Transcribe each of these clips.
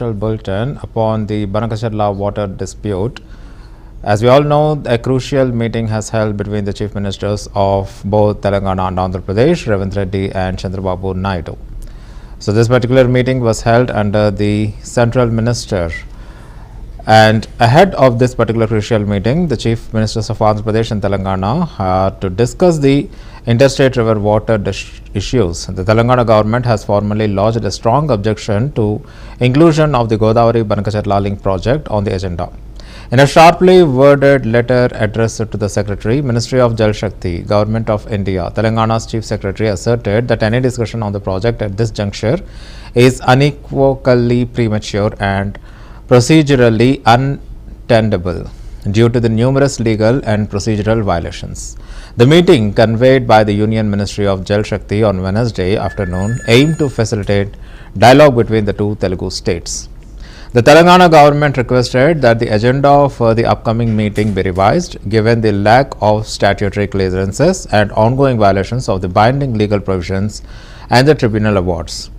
special bulletin upon the Banakacherla water dispute. As we all know, a crucial meeting has held between the chief ministers of both Telangana and Andhra Pradesh, Revanth, Reddy and Chandrababu Naidu. So this particular meeting was held under the central minister, and ahead of this particular crucial meeting, the chief ministers of Andhra Pradesh and Telangana had to discuss the interstate river water issues. The Telangana government has formally lodged a strong objection to inclusion of the Godavari Banakacherla link project on the agenda. In a sharply worded letter addressed to the Secretary, Ministry of Jal Shakti, Government of India, Telangana's Chief Secretary asserted that any discussion on the project at this juncture is unequivocally premature and procedurally untenable due to the numerous legal and procedural violations. The meeting, convened by the Union Ministry of Jal Shakti on Wednesday afternoon, aimed to facilitate dialogue between the two Telugu states. The Telangana government requested that the agenda for the upcoming meeting be revised, given the lack of statutory clearances and ongoing violations of the binding legal provisions and the tribunal awards.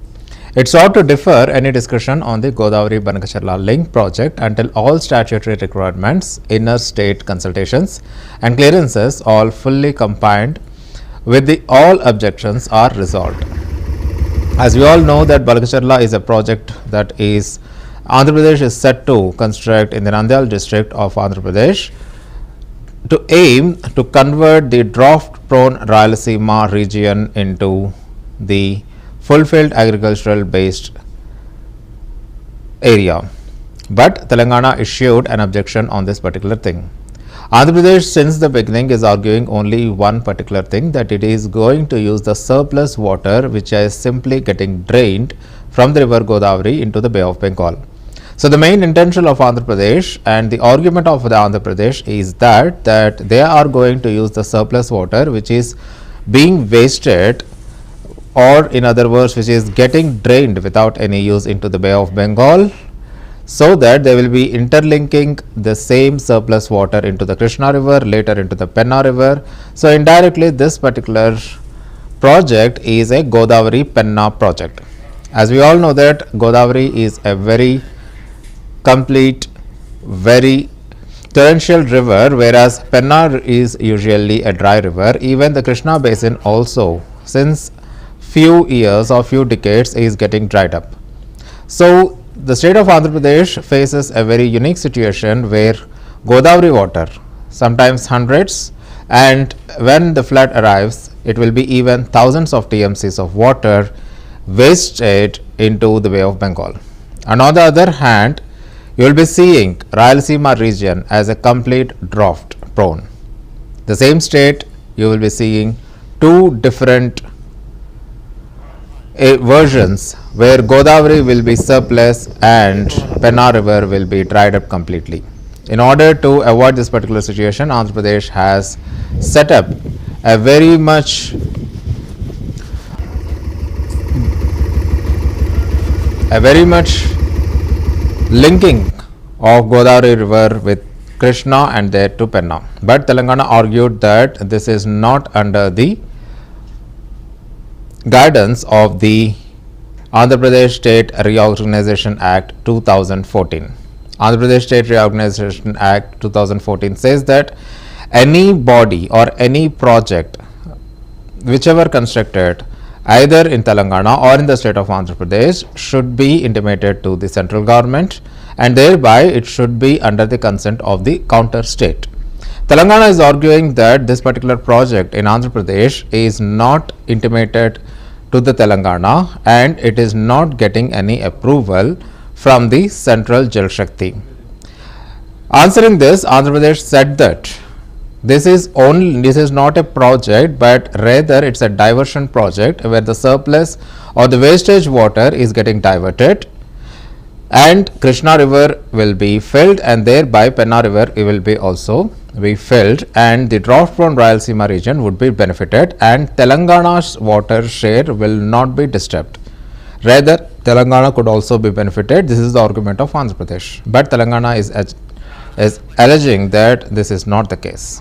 It sought to defer any discussion on the Godavari Banakacherla link project until all statutory requirements, inner state consultations and clearances all fully compliant with the all objections are resolved. As we all know that Banakacherla is a project that is Andhra Pradesh is set to construct in the Nandyal district of Andhra Pradesh to aim to convert the drought-prone Rayalaseema region into the fulfilled agricultural based area. But Telangana issued an objection on this particular thing. Andhra Pradesh since the beginning is arguing only one particular thing, that it is going to use the surplus water which is simply getting drained from the river Godavari into the Bay of Bengal. So the main intention of Andhra Pradesh and the argument of the Andhra Pradesh is that they are going to use the surplus water which is being wasted, or in other words which is getting drained without any use into the Bay of Bengal, so that they will be interlinking the same surplus water into the Krishna river, later into the Penna river. So indirectly this particular project is a Godavari Penna project. As we all know that Godavari is a very complete, very torrential river, whereas Penna is usually a dry river. Even the Krishna basin also since few years or few decades is getting dried up. So the state of Andhra Pradesh faces a very unique situation where Godavari water, sometimes hundreds, and when the flood arrives, it will be even thousands of TMCs of water wasted into the Bay of Bengal. And on the other hand, you will be seeing Rayalaseema region as a complete drought prone. The same state, you will be seeing two different versions where Godavari will be surplus and Penna river will be dried up completely. In order to avoid this particular situation, Andhra Pradesh has set up a very much linking of Godavari river with Krishna and there to Penna. But Telangana argued that this is not under the guidance of the Andhra Pradesh State Reorganization Act 2014. Andhra Pradesh State Reorganization Act 2014 says that any body or any project whichever constructed either in Telangana or in the state of Andhra Pradesh should be intimated to the central government, and thereby it should be under the consent of the counter state. Telangana is arguing that this particular project in Andhra Pradesh is not intimated to the Telangana and it is not getting any approval from the central Jal Shakti. Answering this, Andhra Pradesh said that this is not a project, but rather it's a diversion project where the surplus or the wastage water is getting diverted and Krishna river will be filled, and thereby Penna river will be also be filled, and the drought prone Rayalaseema region would be benefited and Telangana's water share will not be disturbed. Rather, Telangana could also be benefited. This is the argument of Andhra Pradesh, but Telangana is alleging that this is not the case.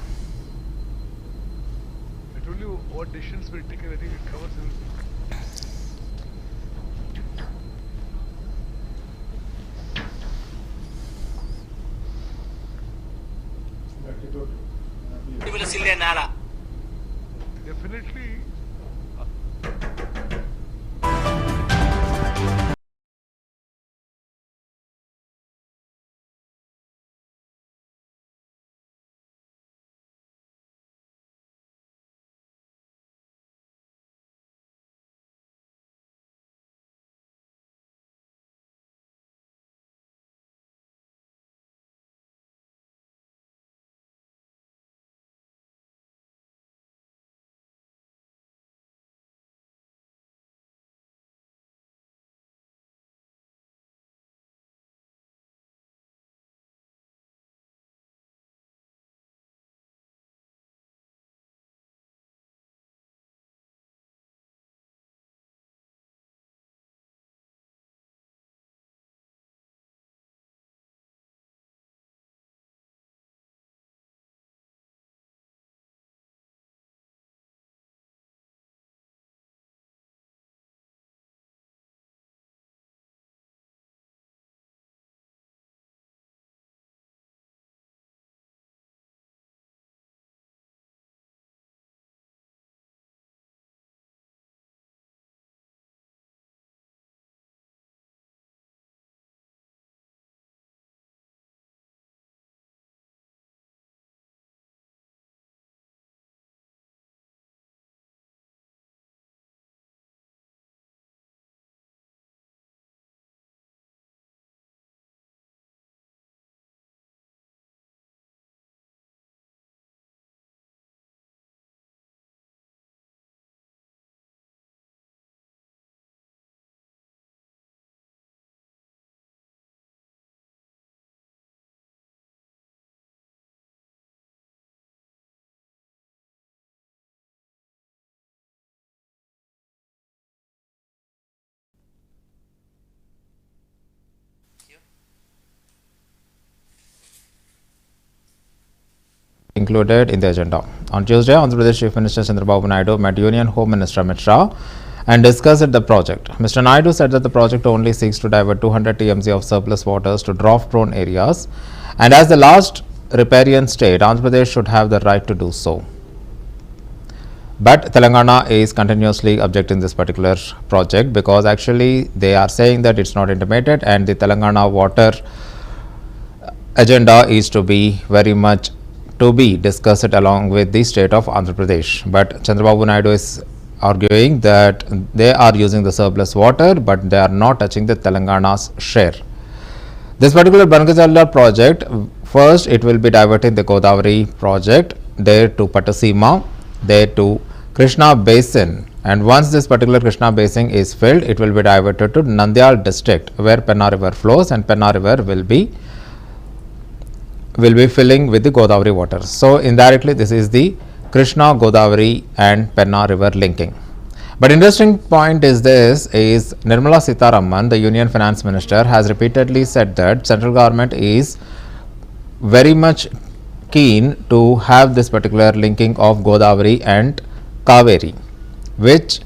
I told you what decisions will take, I think it covers everything. definitely included in the agenda. On Tuesday, Andhra Pradesh Chief Minister Chandrababu Naidu met Union Home Minister Amit Shah and discussed the project. Mr. Naidu said that the project only seeks to divert 200 TMC of surplus waters to drought-prone areas, and as the last riparian state, Andhra Pradesh should have the right to do so. But Telangana is continuously objecting this particular project because actually they are saying that it's not intermittent and the Telangana water agenda is to be very much to be discussed along with the state of Andhra Pradesh. But Chandrababu Naidu is arguing that they are using the surplus water but they are not touching the Telangana's share. This particular Banakacherla project, first it will be diverting the Godavari project there to Pattasima, there to Krishna Basin, and once this particular Krishna Basin is filled, it will be diverted to Nandyal district where Penna river flows, and Penna river will be filling with the Godavari water. So indirectly this is the Krishna, Godavari and Penna river linking. But interesting point is this is Nirmala Sitharaman, the Union Finance Minister, has repeatedly said that central government is very much keen to have this particular linking of Godavari and Kaveri, which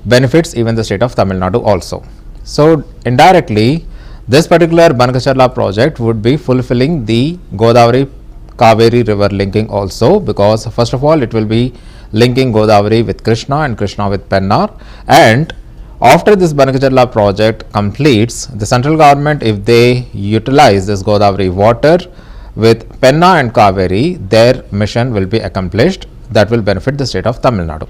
benefits even the state of Tamil Nadu also. So indirectly this particular Banakacherla project would be fulfilling the Godavari Kaveri river linking also, because first of all it will be linking Godavari with Krishna and Krishna with Pennar, and after this Banakacherla project completes, the central government, if they utilize this Godavari water with Penna and Kaveri, their mission will be accomplished. That will benefit the state of Tamil Nadu.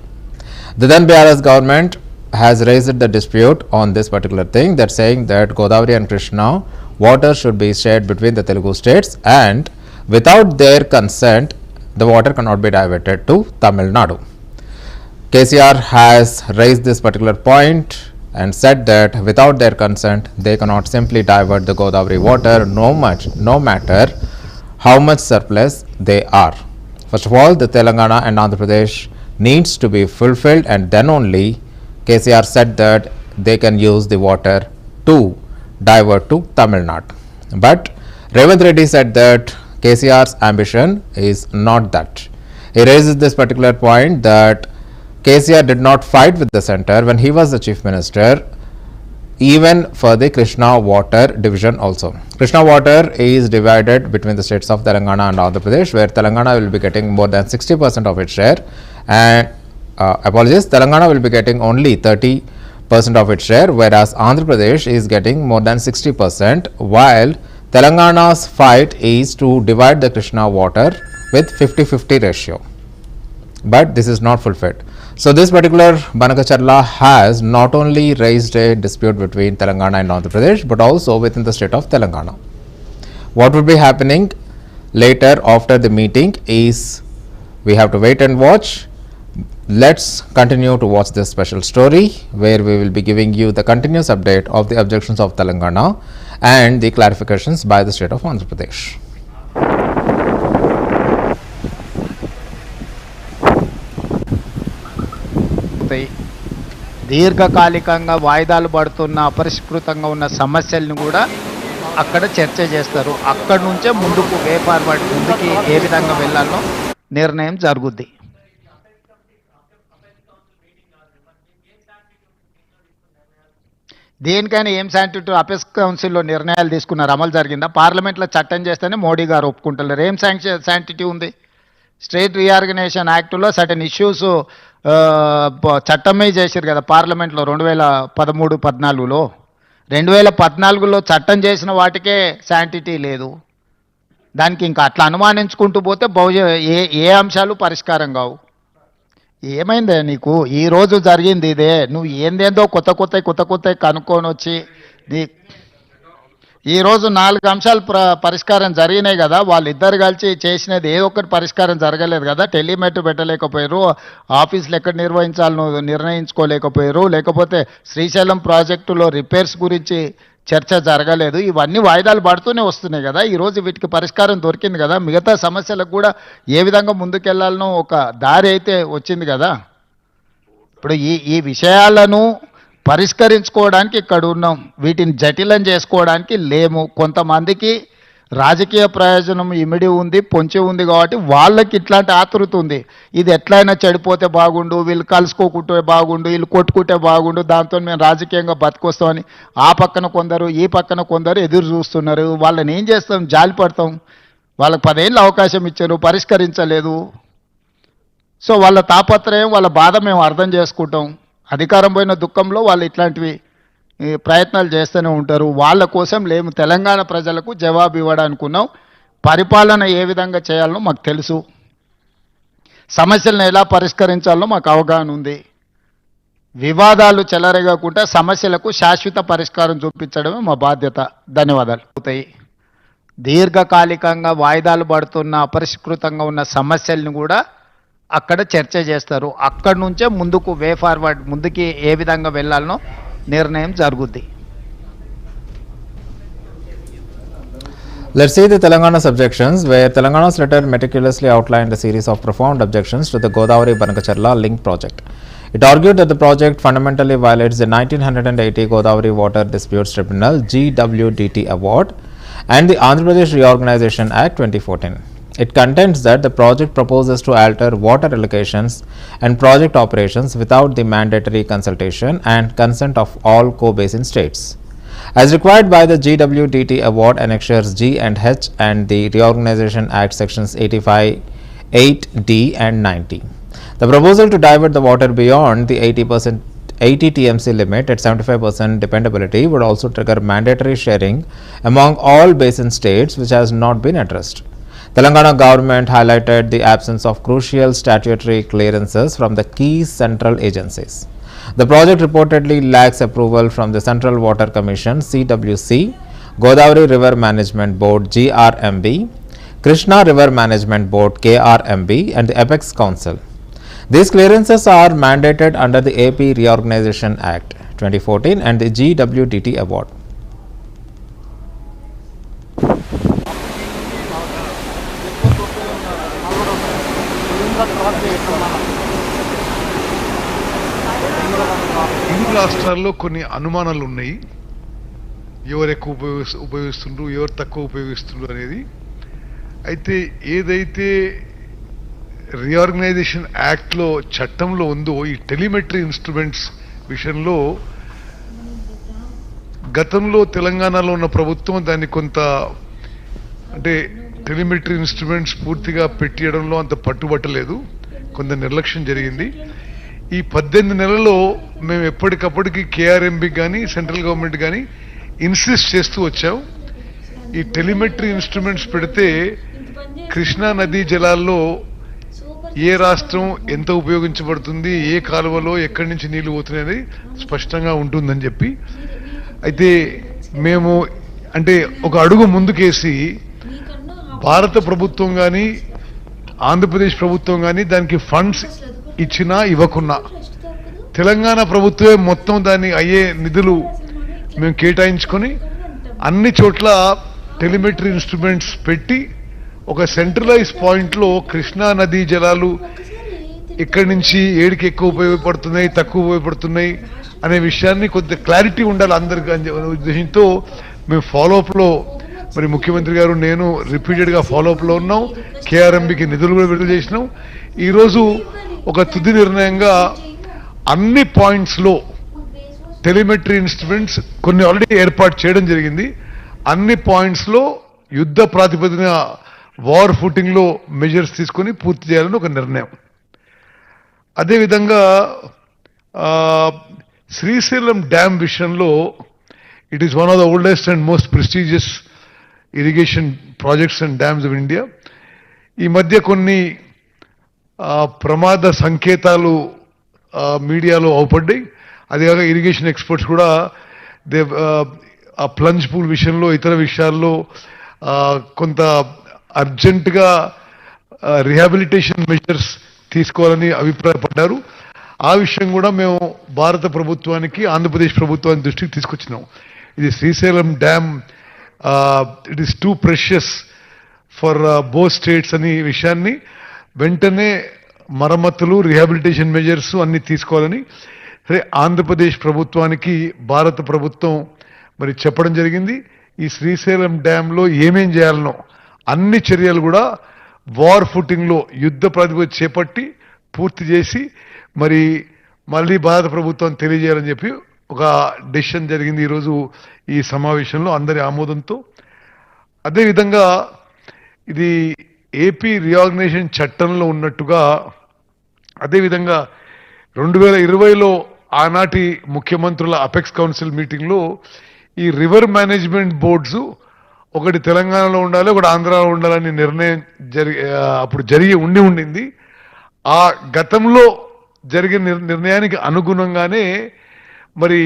The then BRS government has raised the dispute on this particular thing, that saying that Godavari and Krishna water should be shared between the Telugu states, and without their consent the water cannot be diverted to Tamil Nadu. KCR has raised this particular point and said that without their consent they cannot simply divert the Godavari water no matter how much surplus they are. First of all, the Telangana and Andhra Pradesh needs to be fulfilled, and then only KCR said that they can use the water to divert to Tamil Nadu. But Revanth Reddy said that KCR's ambition is not that. He raises this particular point that KCR did not fight with the centre when he was the chief minister, even for the Krishna water division also. Krishna water is divided between the states of Telangana and Andhra Pradesh, where Telangana will be getting more than 60% of its share, and apologies, Telangana will be getting only 30% of its share, whereas Andhra Pradesh is getting more than 60%, while Telangana's fight is to divide the Krishna water with 50-50 ratio. But this is not fulfilled. So this particular Banakacherla has not only raised a dispute between Telangana and Andhra Pradesh, but also within the state of Telangana. What would be happening later after the meeting is we have to wait and watch. Let's continue to watch this special story where we will be giving you the continuous update of the objections of Telangana and the clarifications by the state of Andhra Pradesh. దీర్ఘకాలికంగా వాయిదాలు పడుతున్న అపరిష్కృతంగా ఉన్న సమస్యలను కూడా అక్కడ చర్చ చేస్తారు. అక్కడి నుంచే ముందుకు వే ఫార్వర్డ్ ముందుకి ఏ విధంగా వెళ్ళాలో నిర్ణయం జరుగుద్ది. దేనికైనా ఏం శాంటిటీ అపెక్స్ కౌన్సిల్లో నిర్ణయాలు తీసుకున్నారు, అమలు జరిగిందా? పార్లమెంట్లో చట్టం చేస్తేనే మోడీ గారు ఒప్పుకుంటున్నారు. ఏం శాంటిటీ ఉంది? స్టేట్ రీఆర్గనైజేషన్ యాక్ట్లో సర్టన్ ఇష్యూస్ చట్టమే చేశారు కదా పార్లమెంట్లో 2013-14లో. 2014లో చట్టం చేసిన వాటికే శాంటిటీ లేదు. దానికి ఇంకా అట్లా అనుమానించుకుంటూ పోతే ఏ అంశాలు పరిష్కారం కావు. ఏమైందే నీకు? ఈరోజు జరిగింది ఇదే. నువ్వు ఏందేందో కొత్త కనుక్కొని వచ్చి ఈరోజు 4 అంశాలు పరిష్కారం జరిగినాయి కదా. వాళ్ళిద్దరు కలిసి చేసినది ఏ ఒక్కటి పరిష్కారం జరగలేదు కదా. టెలిమెట్ పెట్టలేకపోయారు, ఆఫీసులు ఎక్కడ నిర్వహించాలను నిర్ణయించుకోలేకపోయారు, లేకపోతే శ్రీశైలం ప్రాజెక్టులో రిపేర్స్ గురించి చర్చ జరగలేదు. ఇవన్నీ వాయిదాలు పడుతూనే వస్తున్నాయి కదా. ఈరోజు వీటికి పరిష్కారం దొరికింది కదా. మిగతా సమస్యలకు కూడా ఏ విధంగా ముందుకెళ్లాలనో ఒక దారి అయితే వచ్చింది కదా. ఇప్పుడు ఈ విషయాలను పరిష్కరించుకోవడానికి ఇక్కడ ఉన్నాం, వీటిని జటిలం చేసుకోవడానికి లేము. కొంతమందికి రాజకీయ ప్రయోజనం ఇమిడి ఉంది, పొంచి ఉంది కాబట్టి వాళ్ళకి ఇట్లాంటి ఆతృత ఉంది. ఇది ఎట్లయినా చెడిపోతే బాగుండు, వీళ్ళు కలుసుకోకుంటే బాగుండు, వీళ్ళు కొట్టుకుంటే బాగుండు, దాంతో మేము రాజకీయంగా బతికొస్తామని ఆ పక్కన కొందరు ఈ పక్కన కొందరు ఎదురు చూస్తున్నారు. వాళ్ళని ఏం చేస్తాం? జాలి పడతాం. వాళ్ళకి 10 ఏళ్ళు అవకాశం ఇచ్చారు, పరిష్కరించలేదు. సో వాళ్ళ తాపత్రయం, వాళ్ళ బాధ మేము అర్థం చేసుకుంటాం. అధికారం పోయిన దుఃఖంలో వాళ్ళు ఇట్లాంటివి ప్రయత్నాలు చేస్తూనే ఉంటారు. వాళ్ళ కోసం లేము, తెలంగాణ ప్రజలకు జవాబు ఇవ్వడానికి ఉన్నాం. పరిపాలన ఏ విధంగా చేయాలనో మాకు తెలుసు, సమస్యలను ఎలా పరిష్కరించాలో మాకు అవగాహన ఉంది. వివాదాలు చెలరేగకుండా సమస్యలకు శాశ్వత పరిష్కారం చూపించడమే మా బాధ్యత. ధన్యవాదాలు. దీర్ఘకాలికంగా వాయిదాలు పడుతున్న అపరిష్కృతంగా ఉన్న సమస్యలను కూడా అక్కడ చర్చ చేస్తారు. అక్కడి నుంచే ముందుకు వే ఫార్వర్డ్ ముందుకి ఏ విధంగా వెళ్ళాలనో నిర్ణయం జరుగుద్ది. Let's see the Telangana's objections, where Telangana's letter meticulously outlined a series of profound objections to the Godavari Banakacherla link project. It argued that the project fundamentally violates the 1980 Godavari Water Disputes Tribunal GWDT award and the Andhra Pradesh Reorganization Act 2014. It contends that the project proposes to alter water allocations and project operations without the mandatory consultation and consent of all co-basin states. As required by the GWDT award annexures G and H and the Reorganization Act sections 85, 8D and 90. The proposal to divert the water beyond the 80 TMC limit at 75% dependability would also trigger mandatory sharing among all basin states, which has not been addressed. Telangana government highlighted the absence of crucial statutory clearances from the key central agencies. The project reportedly lacks approval from the Central Water Commission CWC, Godavari River Management Board GRMB, Krishna River Management Board KRMB and the Apex Council. These clearances are mandated under the AP Reorganization Act 2014 and the GWDT award. ఇరు రాష్ట్రాల్లో కొన్ని అనుమానాలు ఉన్నాయి. ఎవరు ఎక్కువ ఉపయోగిస్తుండ్రు, ఎవరు తక్కువ ఉపయోగిస్తుండ్రు అనేది. అయితే ఏదైతే రీఆర్గనైజేషన్ యాక్ట్లో చట్టంలో ఉందో ఈ టెలిమెట్రీ ఇన్స్ట్రుమెంట్స్ విషయంలో గతంలో తెలంగాణలో ఉన్న ప్రభుత్వం దాన్ని కొంత అంటే టెలిమెట్రీ ఇన్స్ట్రుమెంట్స్ పూర్తిగా పెట్టియడంలో అంత పట్టుబట్టలేదు, కొంత నిర్లక్ష్యం జరిగింది. ఈ 18 నెలల్లో మేము ఎప్పటికప్పటికి కేఆర్ఎంబి కానీ సెంట్రల్ గవర్నమెంట్ కానీ ఇన్సిస్ట్ చేస్తూ వచ్చాం. ఈ టెలిమెట్రీ ఇన్స్ట్రుమెంట్స్ పెడితే కృష్ణా నదీ జలాల్లో ఏ రాష్ట్రం ఎంత ఉపయోగించబడుతుంది, ఏ కాలువలో ఎక్కడి నుంచి నీళ్లు పోతున్నాయని స్పష్టంగా ఉంటుందని చెప్పి, అయితే మేము అంటే ఒక అడుగు ముందుకేసి భారత ప్రభుత్వం కానీ ఆంధ్రప్రదేశ్ ప్రభుత్వం కానీ దానికి ఫండ్స్ ఇచ్చినా ఇవ్వకున్నా తెలంగాణ ప్రభుత్వమే మొత్తం దాన్ని అయ్యే నిధులు మేము కేటాయించుకొని అన్ని చోట్ల టెలిమెట్రీ ఇన్స్ట్రుమెంట్స్ పెట్టి ఒక సెంట్రలైజ్ పాయింట్లో కృష్ణా నదీ జలాలు ఎక్కడి నుంచి ఏడికి ఎక్కువ ఉపయోగపడుతున్నాయి, తక్కువ ఉపయోగపడుతున్నాయి అనే విషయాన్ని కొద్ది క్లారిటీ ఉండాలి అందరికి అనే ఉద్దేశంతో మేము ఫాలోఅప్లో మరి ముఖ్యమంత్రి గారు నేను రిపీటెడ్గా ఫాలోఅప్లో ఉన్నాం. కేఆర్ఎంబికి నిధులు కూడా విడుదల చేసినాం. ఈరోజు ఒక తుది నిర్ణయంగా అన్ని పాయింట్స్లో టెలిమెట్రీ ఇన్స్ట్రుమెంట్స్ కొన్ని ఆల్రెడీ ఏర్పాటు చేయడం జరిగింది. అన్ని పాయింట్స్లో యుద్ధ ప్రాతిపదికన వార్ ఫుటింగ్లో మెజర్స్ తీసుకొని పూర్తి చేయాలని ఒక నిర్ణయం. అదేవిధంగా శ్రీశైలం డ్యామ్ విషయంలో it is one of the oldest and most prestigious irrigation projects and dams of India. ఈ మధ్య కొన్ని ప్రమాద సంకేతాలు మీడియాలో అవుపడ్డాయి. అదేవిధంగా ఇరిగేషన్ ఎక్స్పర్ట్స్ కూడా ఆ ప్లంజ్ పూల్ విషయంలో ఇతర విషయాల్లో కొంత అర్జెంటుగా రిహాబిలిటేషన్ మెజర్స్ తీసుకోవాలని అభిప్రాయపడ్డారు. ఆ విషయం కూడా మేము భారత ప్రభుత్వానికి ఆంధ్రప్రదేశ్ ప్రభుత్వానికి దృష్టికి తీసుకొచ్చినాం. ఇది Srisailam dam it is two precious for both states అనే విషయాన్ని వెంటనే మరమ్మతులు రిహాబిలిటేషన్ మెజర్స్ అన్ని తీసుకోవాలని సరే ఆంధ్రప్రదేశ్ ప్రభుత్వానికి భారత ప్రభుత్వం మరి చెప్పడం జరిగింది. ఈ శ్రీశైలం డ్యాంలో ఏమేం చేయాలనో అన్ని చర్యలు కూడా వార్ ఫుటింగ్లో యుద్ధ ప్రాతిపదిక చేపట్టి పూర్తి చేసి మరి మళ్ళీ భారత ప్రభుత్వం తెలియజేయాలని చెప్పి ఒక డెసిషన్ జరిగింది ఈరోజు ఈ సమావేశంలో అందరి ఆమోదంతో. అదేవిధంగా ఇది ఏపీ రీఆర్గనైజేషన్ చట్టంలో ఉన్నట్టుగా అదేవిధంగా 2020లో ఆనాటి ముఖ్యమంత్రుల అపెక్స్ కౌన్సిల్ మీటింగ్లో ఈ రివర్ మేనేజ్మెంట్ బోర్డ్స్ ఒకటి తెలంగాణలో ఉండాలి, ఒకటి ఆంధ్రాలో ఉండాలని నిర్ణయం అప్పుడు జరిగి ఉండింది. ఆ గతంలో జరిగిన నిర్ణయానికి అనుగుణంగానే మరి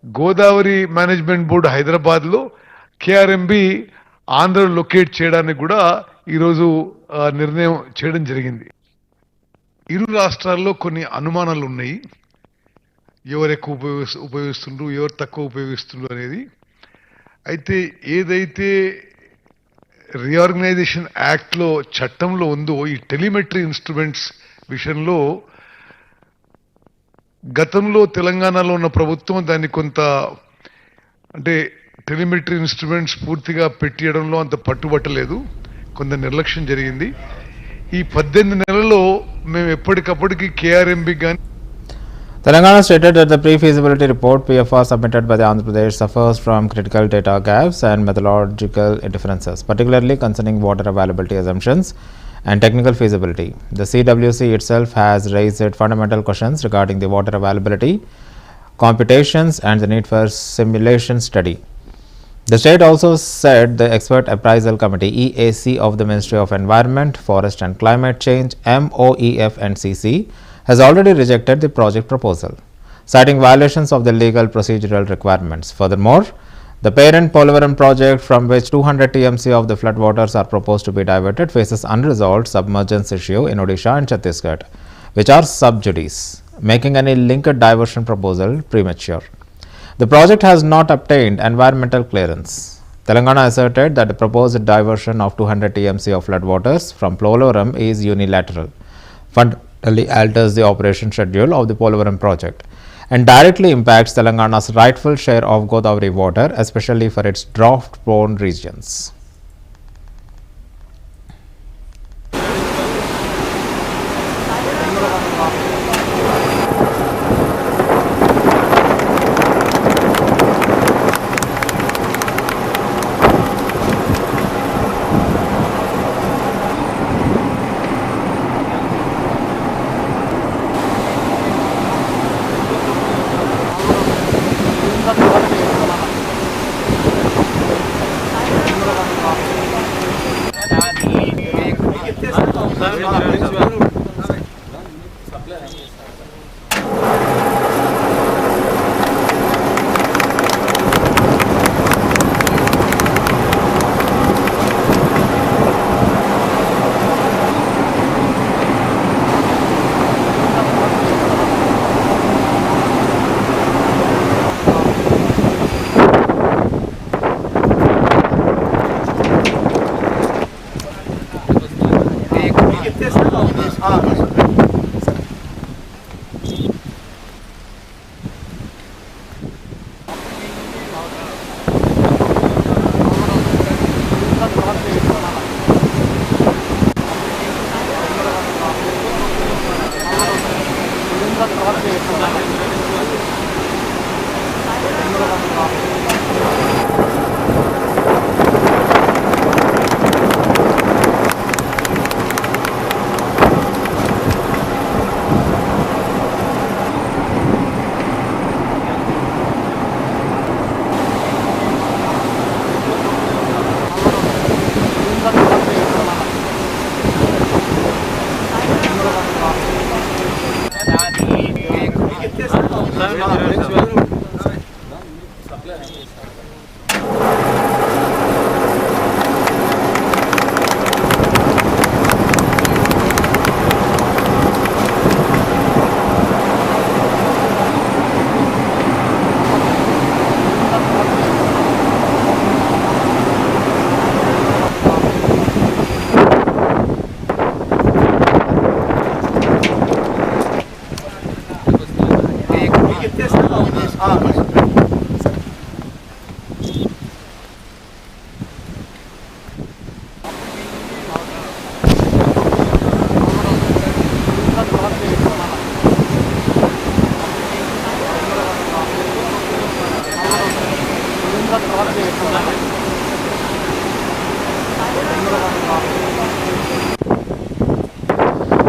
గోదావరి మేనేజ్మెంట్ బోర్డు హైదరాబాద్లో, కేఆర్ఎంబి ఆంధ్రలో లొకేట్ చేయడానికి కూడా ఈరోజు నిర్ణయం చేయడం జరిగింది. ఇరు రాష్ట్రాల్లో కొన్ని అనుమానాలు ఉన్నాయి. ఎవరు ఎక్కువ ఉపయోగిస్తుండ్రు, ఎవరు తక్కువ ఉపయోగిస్తుండ్రు అనేది. అయితే ఏదైతే రీఆర్గనైజేషన్ యాక్ట్లో చట్టంలో ఉందో ఈ టెలిమెట్రీ ఇన్స్ట్రుమెంట్స్ విషయంలో గతంలో తెలంగాణలో ఉన్న ప్రభుత్వం దాన్ని కొంత అంటే టెలిమెట్రీ ఇన్స్ట్రుమెంట్స్ పూర్తిగా పెట్టియడంలో అంత పట్టుబట్టలేదు, కొంత నిర్లక్ష్యం జరిగింది. ఈ 18 నెలల్లో మేము ఎప్పటికప్పటికి కేఆర్ఎంబి కానీ Telangana stated that the pre-feasibility report PFR submitted by the Andhra Pradesh suffers from critical data gaps and methodological differences, particularly concerning water availability assumptions and technical feasibility. The CWC itself has raised fundamental questions regarding the water availability, computations and the need for simulation study. The state also said the Expert Appraisal Committee EAC of the Ministry of Environment, Forest and Climate Change MOEF and CC has already rejected the project proposal, citing violations of the legal procedural requirements. Furthermore, the parent Polavaram project, from which 200 TMC of the floodwaters are proposed to be diverted, faces unresolved submergence issue in Odisha and Chhattisgarh, which are sub judice, making any linked diversion proposal premature. The project has not obtained environmental clearance. Telangana asserted that the proposed diversion of 200 TMC of floodwaters from Polavaram is unilateral, fundamentally alters the operation schedule of the Polavaram project, and directly impacts Telangana's rightful share of Godavari water, especially for its drought-prone regions.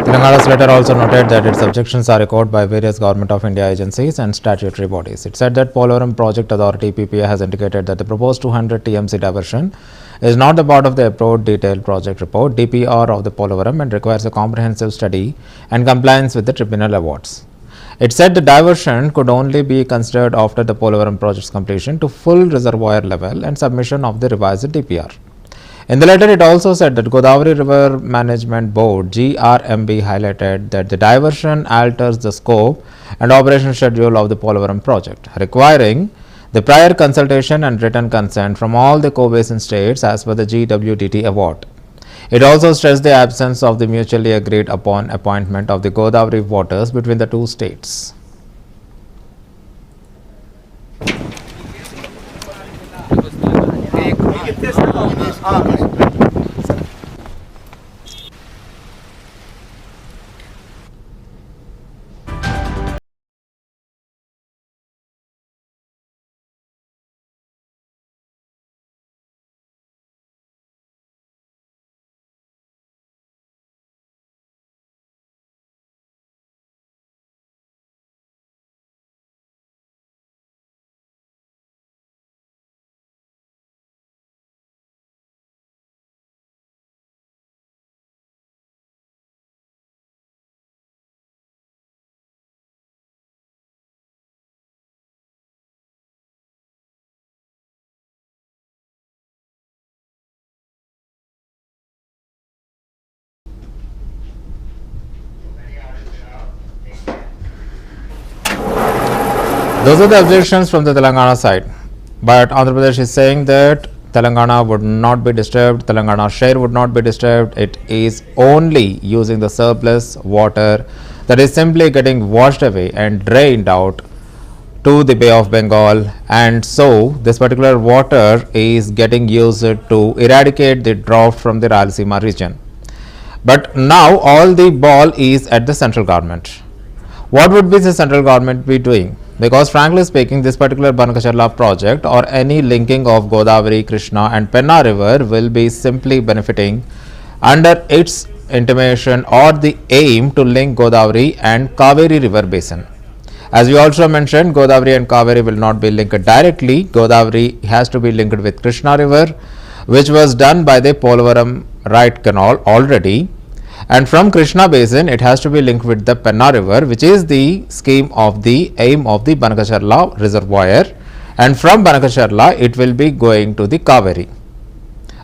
Telangana's letter also noted that its objections are echoed by various Government of India agencies and statutory bodies. It said that Polavaram Project Authority (PPA) has indicated that the proposed 200 TMC diversion is not the part of the approved detailed project report (DPR) of the Polavaram and requires a comprehensive study and compliance with the tribunal awards. It said the diversion could only be considered after the Polavaram project's completion to full reservoir level and submission of the revised DPR. In the letter, it also said that Godavari River Management Board (GRMB) highlighted that the diversion alters the scope and operation schedule of the Polavaram project, requiring the prior consultation and written consent from all the co-basin states as per the GWDT award. It also stressed the absence of the mutually agreed upon appointment of the Godavari waters between the two states. Those are the objections from the Telangana side. But Andhra Pradesh is saying that Telangana would not be disturbed, Telangana share would not be disturbed. It is only using the surplus water that is simply getting washed away and drained out to the Bay of Bengal, and so this particular water is getting used to eradicate the drought from the Rayalaseema region. But now all the ball is at the central government. What would be the central government be doing? Because frankly speaking, this particular Banakacherla project or any linking of Godavari, Krishna and Penna river will be simply benefiting under its intimation or the aim to link Godavari and Kaveri river basin. As we also mentioned, Godavari and Kaveri will not be linked directly. Godavari has to be linked with Krishna river, which was done by the Polavaram right canal already. and from Krishna basin it has to be linked with the Penna river, which is the scheme of the aim of the Banakacherla reservoir, and from Banakacherla it will be going to the Kaveri.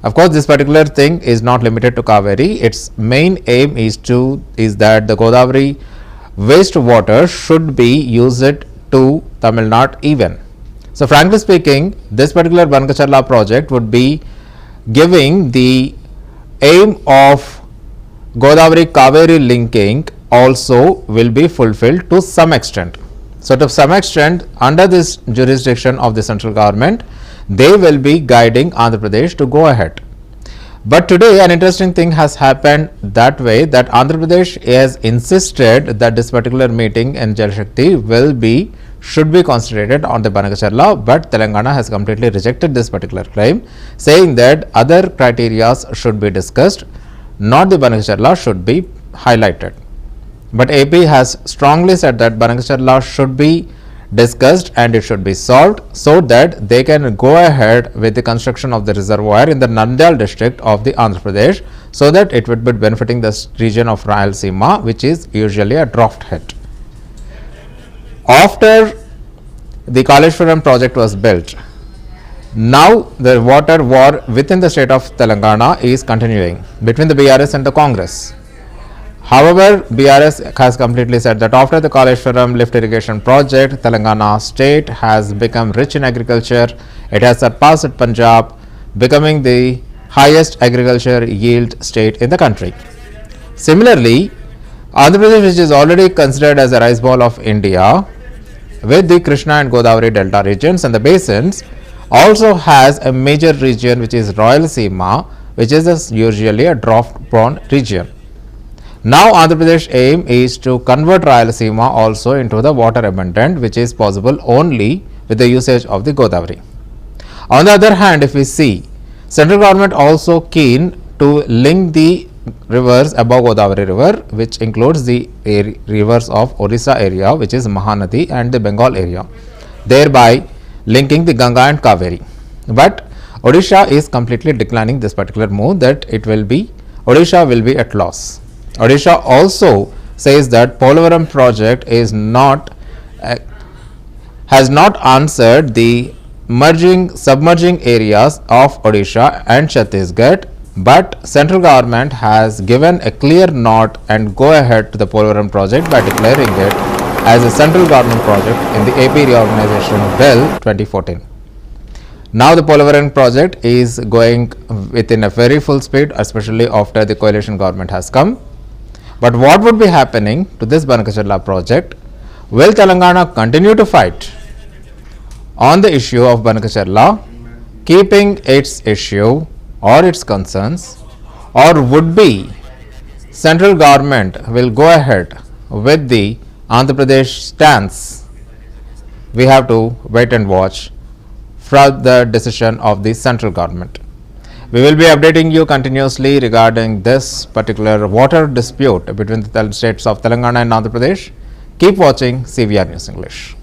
Of course, this particular thing is not limited to Kaveri. Its main aim is that the Godavari wastewater should be used to Tamil Nadu even. So frankly speaking, this particular Banakacherla project would be giving the aim of Godavari Kaveri linking also will be fulfilled to some extent. So to some extent, under this jurisdiction of the central government, they will be guiding Andhra Pradesh to go ahead. But today an interesting thing has happened that way, that Andhra Pradesh has insisted that this particular meeting in Jal Shakti should be concentrated on the Banakacherla, but Telangana has completely rejected this particular claim, saying that other criteria should be discussed, not the Banakacherla should be highlighted. But AP has strongly said that Banakacherla should be discussed and it should be solved so that they can go ahead with the construction of the reservoir in the Nandyal district of the Andhra Pradesh, so that it would be benefiting the region of Rayalaseema, which is usually a drought hit. After the Kaleshwaram project was built, now the water war within the state of Telangana is continuing between the BRS and the Congress. However, BRS has completely said that after the Kaleshwaram lift irrigation project, Telangana state has become rich in agriculture. It has surpassed Punjab, becoming the highest agriculture yield state in the country. Similarly, Andhra Pradesh, which is already considered as a rice bowl of India, with the Krishna and Godavari delta regions and the basins, also has a major region which is Rayalaseema, which is usually a drought prone region. Now Andhra Pradesh aim is to convert Rayalaseema also into the water abundant, which is possible only with the usage of the Godavari. On the other hand, if we see, central government also keen to link the rivers above Godavari river, which includes the rivers of Orissa area, which is Mahanadi, and the Bengal area, thereby linking the Ganga and Kaveri. But Odisha is completely declining this particular move, that Odisha will be at loss. Odisha also says that Polavaram project has not answered the submerging areas of Odisha and Chhattisgarh, but central government has given a clear nod and go ahead to the Polavaram project by declaring it as a central government project in the AP Reorganization Bill 2014. Now the Polavaram project is going within a very full speed, especially after the coalition government has come. But what would be happening to this Banakacherla project? Will Telangana continue to fight on the issue of Banakacherla, keeping its issue or its concerns, or would be central government will go ahead with the Andhra Pradesh stance? We have to wait and watch for the decision of the central government. We will be updating you continuously regarding this particular water dispute between the states of Telangana and Andhra Pradesh. Keep watching CVR News English.